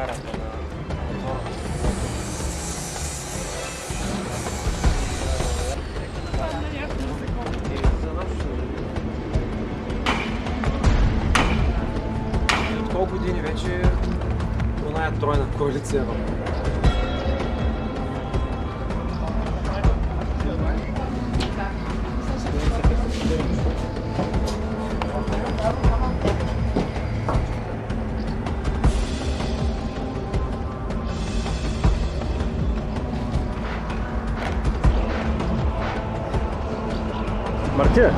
футлярата на мотора. От колко години вече оная тройна коалиция в Мартина!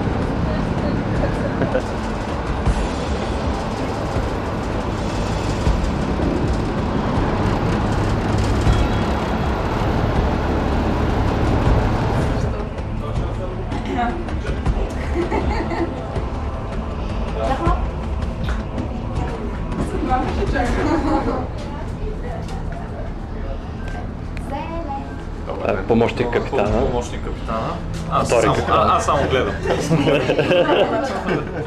Помощник капитана. Помощник капитана. Аз само гледам.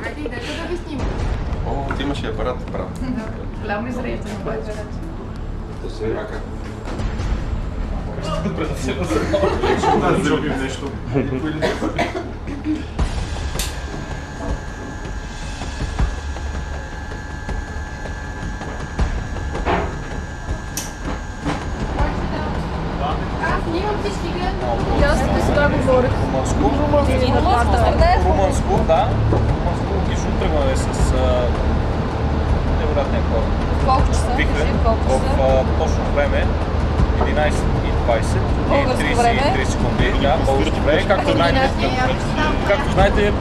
Айде, идете да ви снимам. О, ти имаш и апарат, право. Голямо изреждане, обаче. Да се рака. Да зробим нещо. Аз снимам всички гледам. И аз не сега говорих. Румънско, да. Румънско и ще тръгваме с невероятния кораб. Колко часа? Вихрен в точно време 11:20 и 30 секунди. Да, българско време. Както знаете,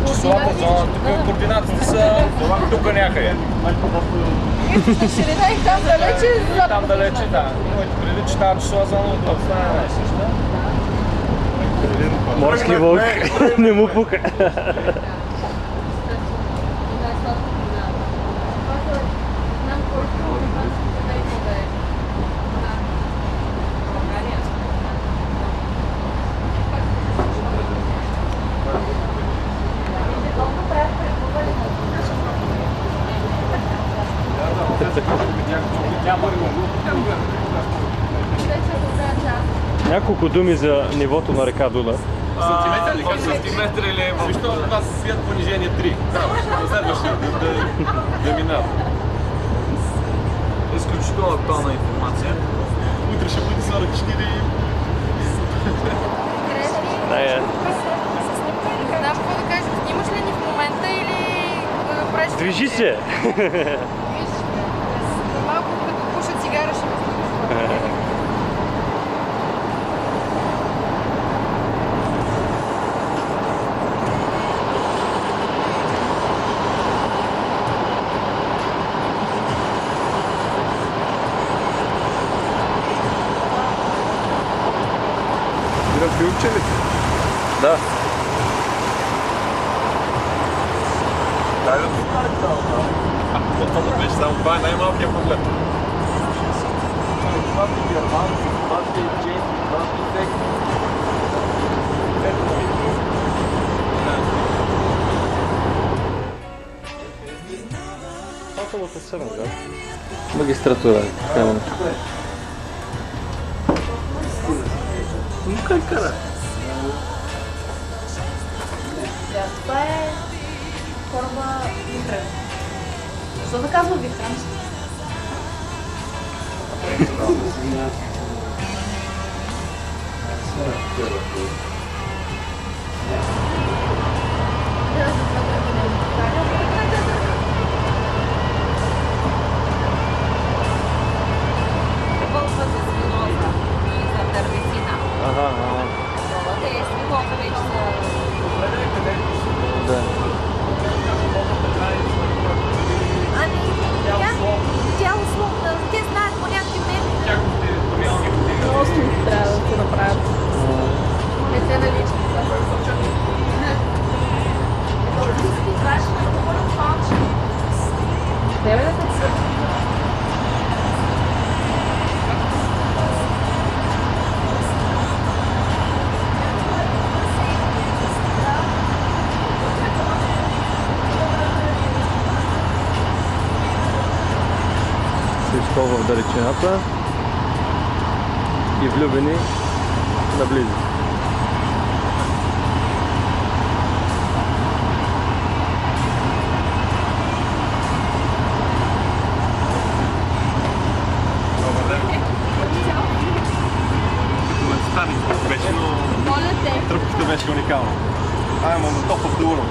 числата в зоната, тук координатите са тук някъде. Източна ширина и там далече. Там далече, да. Имайте предвид, че тази числа зона отвъд е най-съща. Морски вълк не му пука. Няколко думи за нивото на река Дунав. Сантиметър или е? Защо от нас свят понижение 3? Да, следващия да минава. Изключително актуална информация. Утре ще бъде 44 Да, Знам какво да кажем, снимаш ли ни в момента или правиш... движи се! Виж, малко като пуша цигара ще ме снимаш. Филмче ли? Да. Дай да покажа това. Това беше само това е най-малкият проблем. Това са германци, това са чехи, това са всеки. Пасовата сцена, да? Магистратура. Ну как кара? Това е кораба Вихрен. Защо да казва Вихрен? Ага. Да. Тя условно, те знаят по някакви мерки. Просто трябва да се направят. долу в далечината и влюбени наблизо. Беше, но Моля те. тръпката беше уникална. I'm on the top of the world.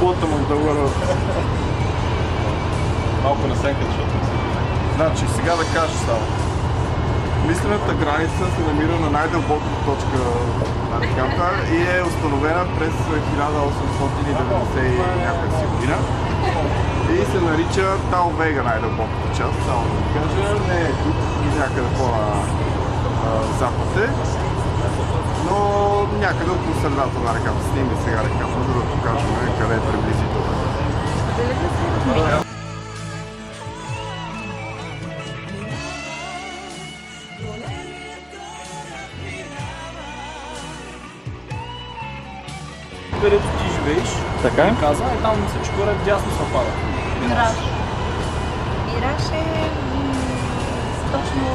Bottom of the world. Малко насенка, защото не се вижда. Значи, сега да кажа само. Мислената граница се намира на най-дълбоката точка на реката и е установена през 1890 и някаква си година. И се нарича Тал Вега, най-дълбоката част, само да ви кажа. Не е тук, някъде по-на запад е, но някъде около средата на реката. Снимаме сега реката, за да покажем къде е приблизително. Където ти живееш, Така? казва, и там мисля, че горе дясно се пада. Мираж. Мираж е точно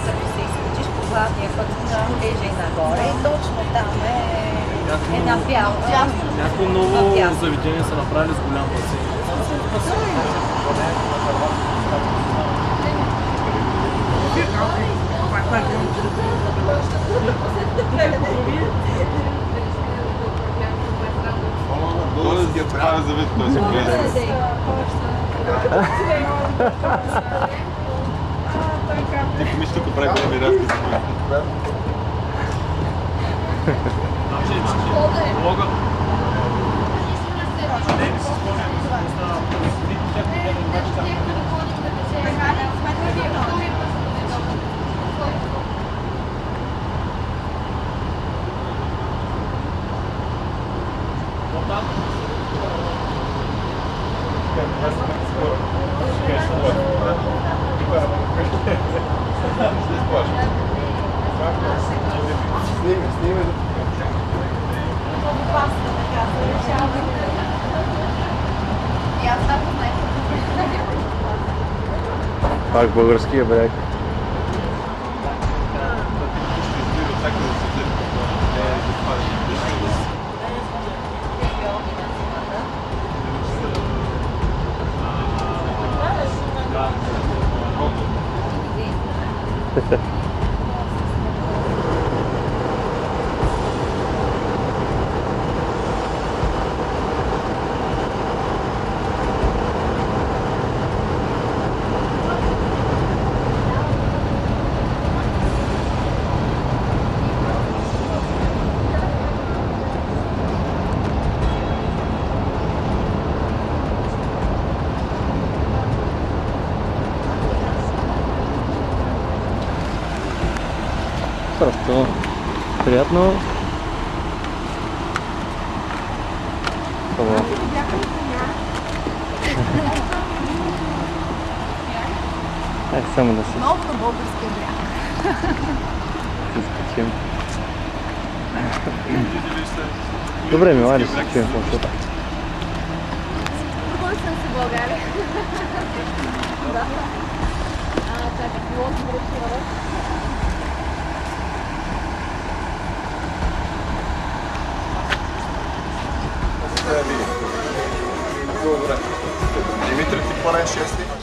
като се изкачиш по главния път на Лежа и нагоре и точно там е една бялка. Някакво ново заведение са направили с голям басейн. Това е завид, този гледа. Ти помисли, ако прави големи разки за това. Мога. Снимай. Пак българския бряг. Просто приятно. Това. Само да се Много на българския бряг. скачим. Добре, мила, да се скачим по-суда. Пробвала съм се в България. Да. Чакай, било съм речила. Димитър, ти планеш 6 ли?